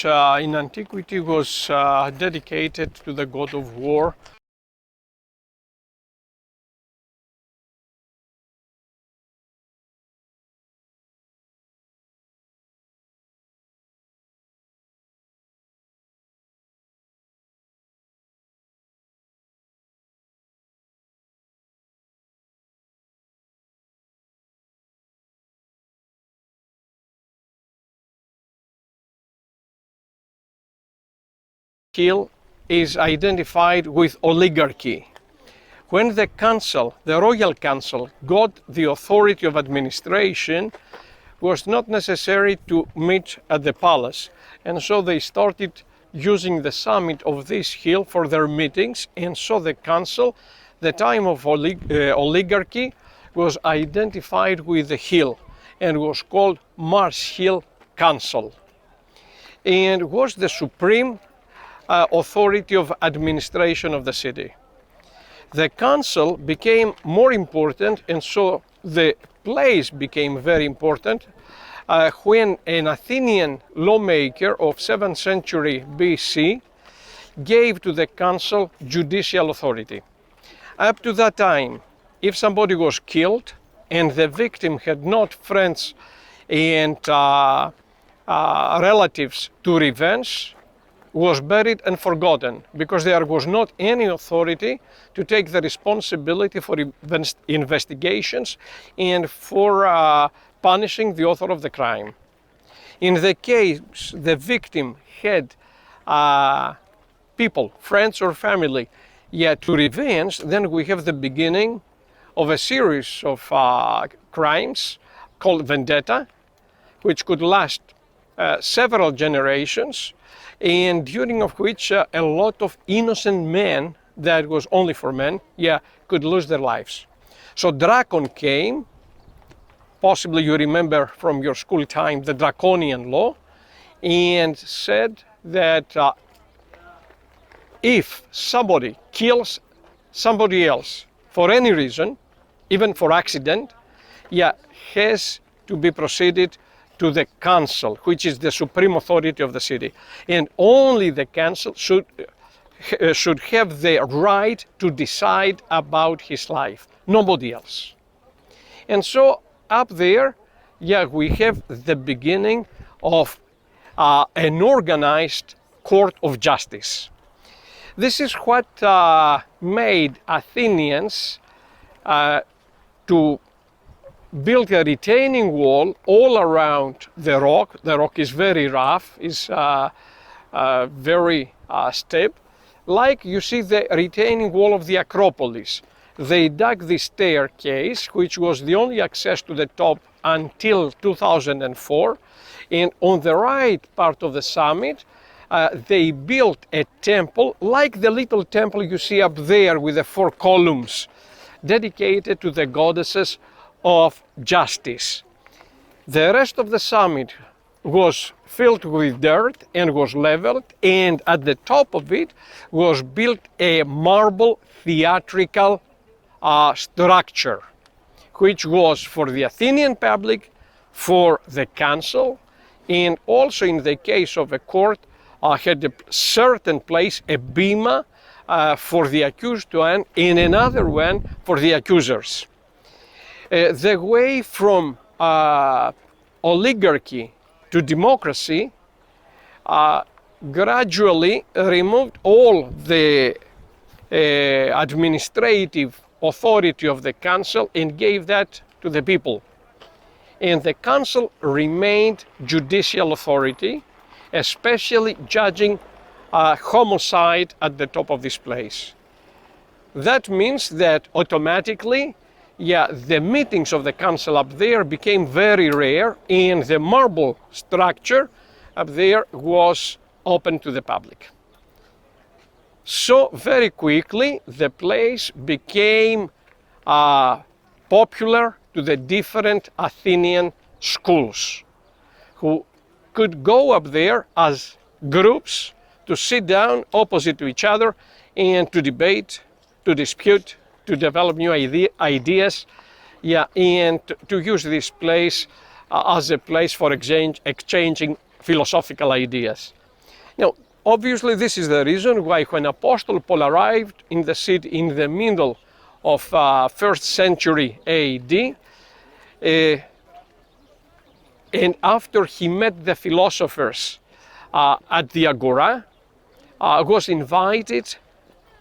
which in antiquity was dedicated to the god of war. Hill is identified with oligarchy. When the council, the royal council, got the authority of administration, it was not necessary to meet at the palace, and so they started using the summit of this hill for their meetings, and so the council, the time of oligarchy, was identified with the hill and was called Mars Hill Council, and was the supreme authority of administration of the city. The council became more important, and so the place became very important when an Athenian lawmaker of 7th century BC gave to the council judicial authority. Up to that time, if somebody was killed and the victim had not friends and relatives to revenge, was buried and forgotten, because there was not any authority to take the responsibility for investigations and for punishing the author of the crime. In the case the victim had people, friends or family, to revenge, then we have the beginning of a series of crimes called vendetta, which could last several generations, and during of which a lot of innocent men, that was only for men, could lose their lives. So Dracon came, possibly you remember from your school time the draconian law, and said that if somebody kills somebody else for any reason, even for accident, has to be proceeded to the council, which is the supreme authority of the city, and only the council should have the right to decide about his life, nobody else. And so up there, we have the beginning of an organized court of justice. This is what made Athenians to build a retaining wall all around the rock. The rock is very rough, is very steep, like you see the retaining wall of the Acropolis. They dug the staircase, which was the only access to the top until 2004, and on the right part of the summit they built a temple, like the little temple you see up there with the 4 columns, dedicated to the goddesses of justice. The rest of the summit was filled with dirt and was leveled, and at the top of it was built a marble theatrical structure, which was for the Athenian public, for the council, and also in the case of a court had a certain place, a bema for the accused one and another one for the accusers. The way from oligarchy to democracy gradually removed all the administrative authority of the council and gave that to the people. And the council remained judicial authority, especially judging homicide at the top of this place. That means that automatically the meetings of the council up there became very rare, and the marble structure up there was open to the public. So very quickly the place became popular to the different Athenian schools, who could go up there as groups to sit down opposite to each other and to debate, to dispute, to develop new ideas, and to use this place as a place for exchanging philosophical ideas. Now, obviously, this is the reason why when Apostle Paul arrived in the city in the middle of 1st century AD, and after he met the philosophers at the Agora, was invited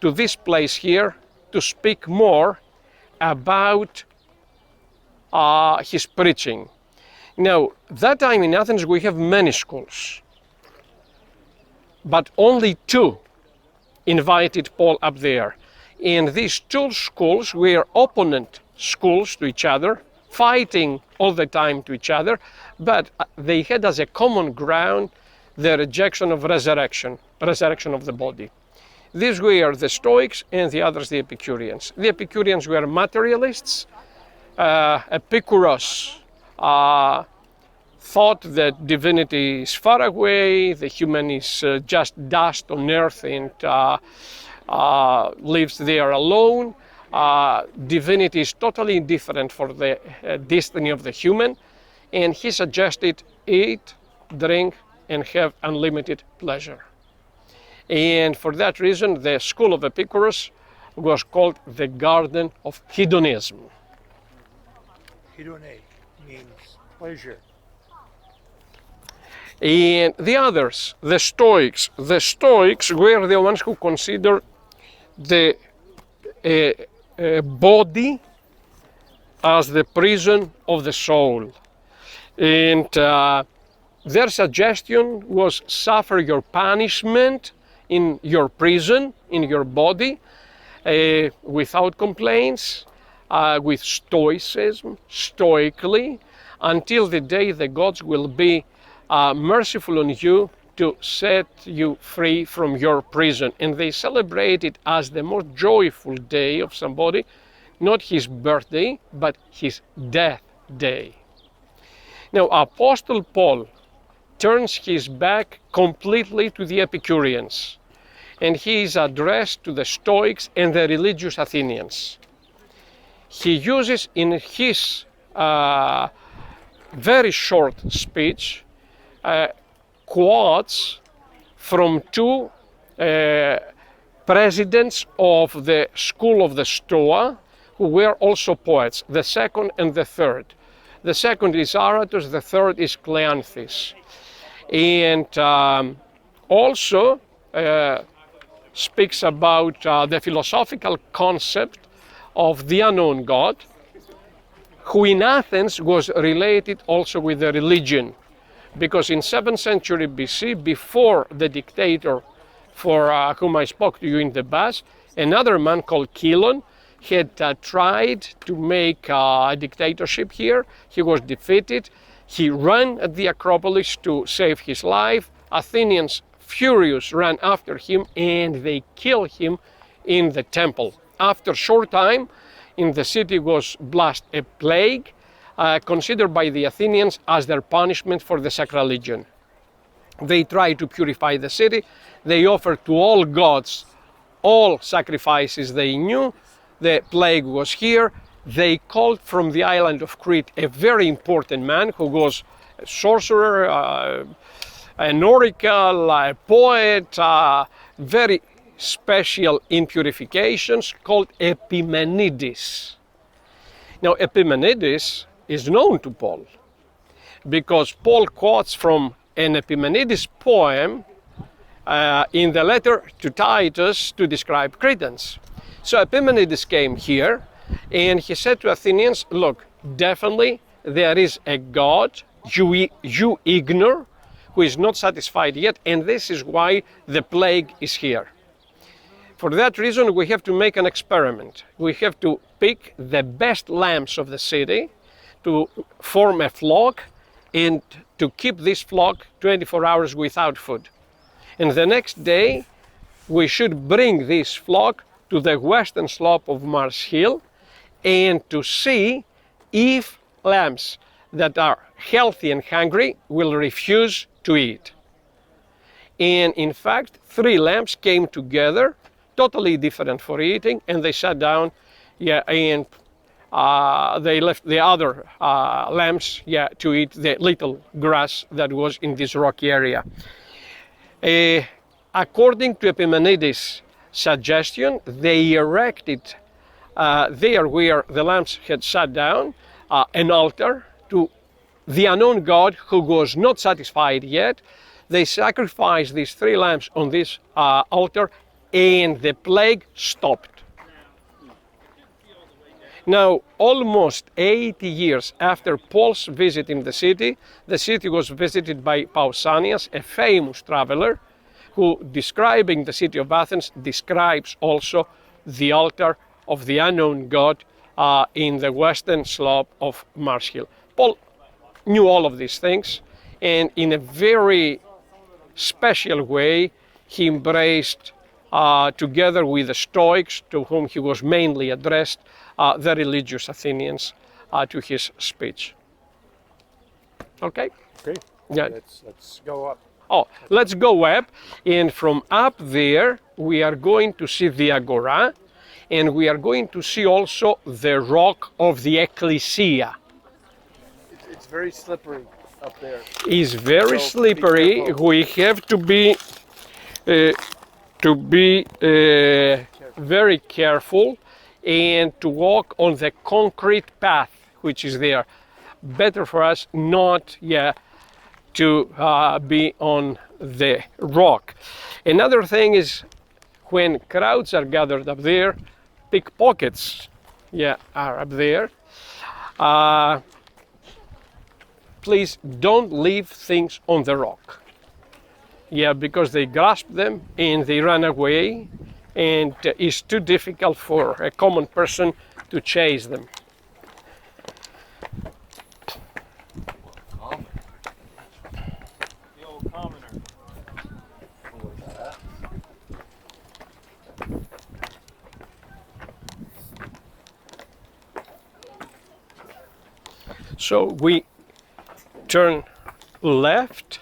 to this place here to speak more about his preaching. Now, that time in Athens we have many schools, but only two invited Paul up there. And these two schools were opponent schools to each other, fighting all the time to each other, but they had as a common ground the rejection of resurrection of the body. These were the Stoics and the others the Epicureans. The Epicureans were materialists. Epicurus thought that divinity is far away, the human is just dust on earth and lives there alone. Divinity is totally indifferent for the destiny of the human, and he suggested eat, drink, and have unlimited pleasure. And for that reason, the school of Epicurus was called the Garden of Hedonism. Hedone means pleasure. And the others, the Stoics were the ones who considered the body as the prison of the soul. And their suggestion was suffer your punishment in your prison, in your body, without complaints, with stoicism, stoically, until the day the gods will be merciful on you to set you free from your prison. And they celebrate it as the most joyful day of somebody, not his birthday, but his death day. Now, Apostle Paul turns his back completely to the Epicureans, and he is addressed to the Stoics and the religious Athenians. He uses in his very short speech quotes from two presidents of the school of the Stoa, who were also poets, the second and the third. The second is Aratus, the third is Cleanthes. And also speaks about the philosophical concept of the unknown God, who in Athens was related also with the religion. Because in 7th century BC, before the dictator for whom I spoke to you in the bus, another man called Chilon had tried to make a dictatorship here. He was defeated. He ran at the Acropolis to save his life. Athenians, furious, ran after him and they killed him in the temple. After a short time, in the city was blast a plague, considered by the Athenians as their punishment for the sacrilegion. They tried to purify the city. They offered to all gods all sacrifices they knew. The plague was here. They called from the island of Crete a very important man who was a sorcerer, an oracle, a poet, very special in purifications, called Epimenides. Now, Epimenides is known to Paul because Paul quotes from an Epimenides poem in the letter to Titus to describe Cretans. So Epimenides came here and he said to Athenians, look, definitely there is a God you ignore, who is not satisfied yet, and this is why the plague is here. For that reason, we have to make an experiment. We have to pick the best lambs of the city to form a flock and to keep this flock 24 hours without food. And the next day, we should bring this flock to the western slope of Mars Hill and to see if lambs that are healthy and hungry will refuse to eat. And in fact, 3 lambs came together, totally different for eating, and they sat down, and they left the other lambs, to eat the little grass that was in this rocky area. According to Epimenides' suggestion, they erected there where the lamps had sat down an altar to the unknown god who was not satisfied yet. They sacrificed these 3 lamps on this altar and the plague stopped. Now, almost 80 years after Paul's visit in the city was visited by Pausanias, a famous traveler, who, describing the city of Athens, describes also the altar of the unknown god in the western slope of Mars Hill. Paul knew all of these things, and in a very special way, he embraced, together with the Stoics, to whom he was mainly addressed, the religious Athenians, to his speech. Okay? Okay. Yeah. Let's go up. Oh, let's go up, and from up there we are going to see the Agora, and we are going to see also the rock of the Ecclesia. It's very slippery up there. It's very So, slippery. be careful. We have to be very careful and to walk on the concrete path which is there. Better for us not to be on the rock. Another thing is, when crowds are gathered up there, pickpockets are up there. Please don't leave things on the rock. Because they grasp them and they run away, and it's too difficult for a common person to chase them. The old commoner. So we turn left.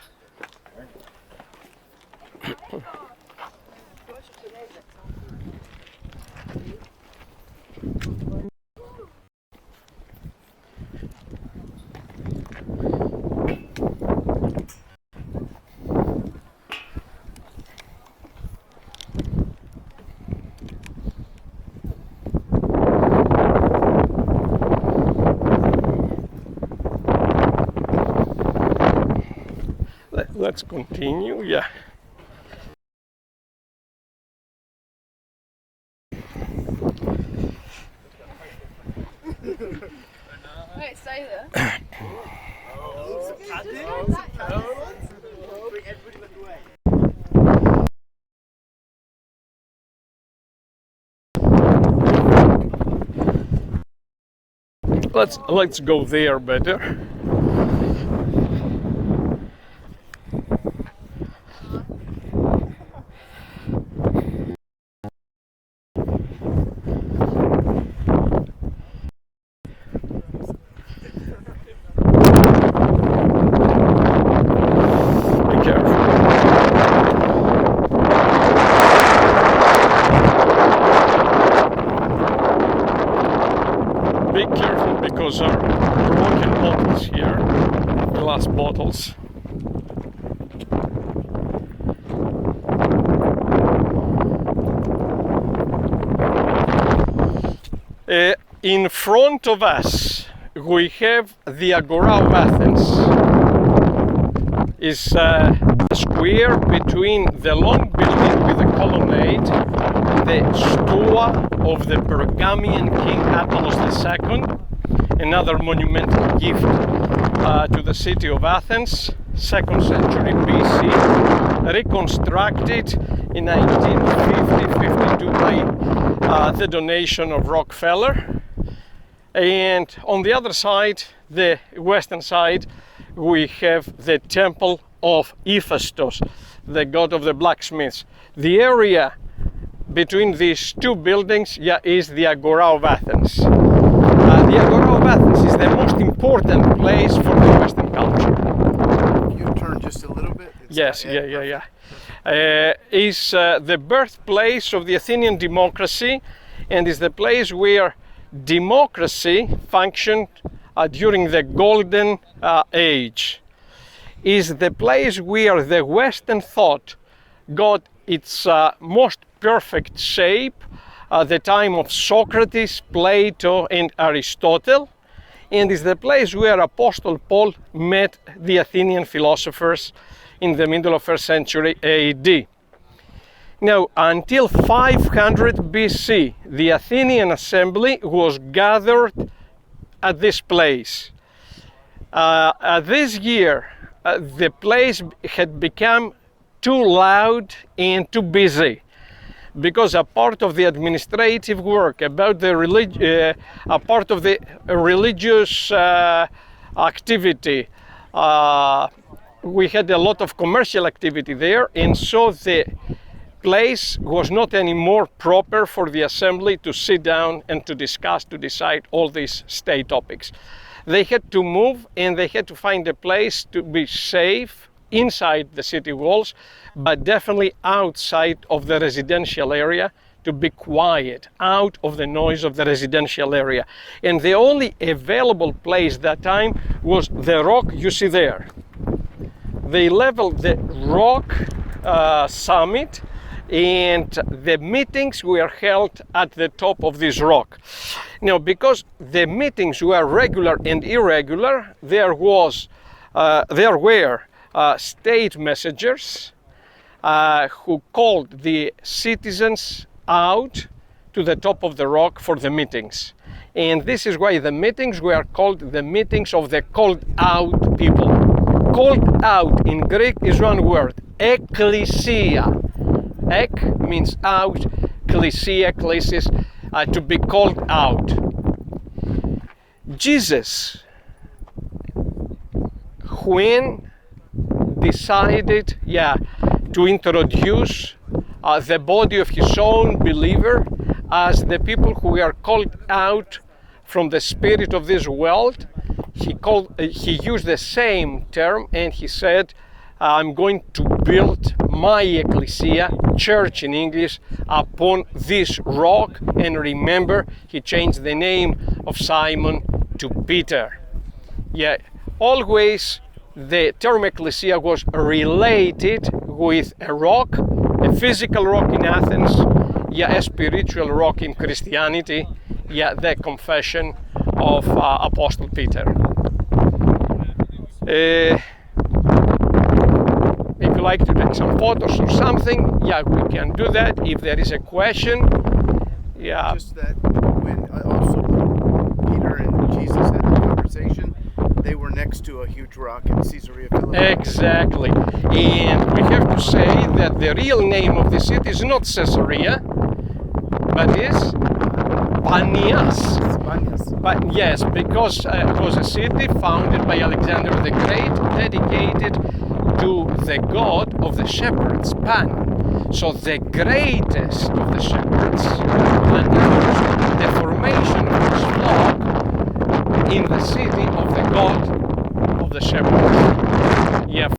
Let's continue, Wait, stay there. Let's go there better. Be careful. Be careful because our broken bottles here, glass bottles. In front of us we have the Agora of Athens. It's a square between the long building with the colonnade, the stoa of the Pergamian king Apollos II, another monumental gift to the city of Athens, 2nd century BC, reconstructed in 1950-52 by the donation of Rockefeller. And on the other side, the western side, we have the temple of Hephaestus, the god of the blacksmiths. The area between these two buildings is the Agora of Athens. The Agora of Athens is the most important place for the Western culture. You turn just a little bit. Yes, is the birthplace of the Athenian democracy, and is the place where democracy functioned during the golden age. Is the place where the Western thought got its most perfect shape at the time of Socrates, Plato, and Aristotle, and is the place where Apostle Paul met the Athenian philosophers in the middle of 1st century AD. Now, until 500 BC, the Athenian assembly was gathered at this place. This year, the place had become too loud and too busy, because a part of the administrative work, about the a part of the religious activity, we had a lot of commercial activity there, and so the place was not anymore proper for the assembly to sit down and to discuss, to decide all these state topics. They had to move, and they had to find a place to be safe inside the city walls, but definitely outside of the residential area, to be quiet, out of the noise of the residential area. And the only available place that time was the rock you see there. They leveled the rock summit, and the meetings were held at the top of this rock. Now, because the meetings were regular and irregular, there were state messengers who called the citizens out to the top of the rock for the meetings. And this is why the meetings were called the meetings of the called out people. Called out in Greek is one word, ekklesia. Ek means out, klesia, klesis, to be called out. Jesus, when decided to introduce the body of his own believer as the people who were called out from the spirit of this world, he used the same term, and he said, I'm going to build my ecclesia, church in English, upon this rock. And remember, he changed the name of Simon to Peter. Always the term ecclesia was related with a rock, a physical rock in Athens, a spiritual rock in Christianity, the confession of Apostle Peter. If you like to take some photos or something, we can do that. If there is a question, Just that when Peter and Jesus had the conversation, they were next to a huge rock in Caesarea Philippi. Exactly. And we have to say that the real name of the city is not Caesarea, but is Panias. But yes, because it was a city founded by Alexander the Great, dedicated to the god of the shepherds, Pan. So the greatest of the shepherds announced the formation of his flock in the city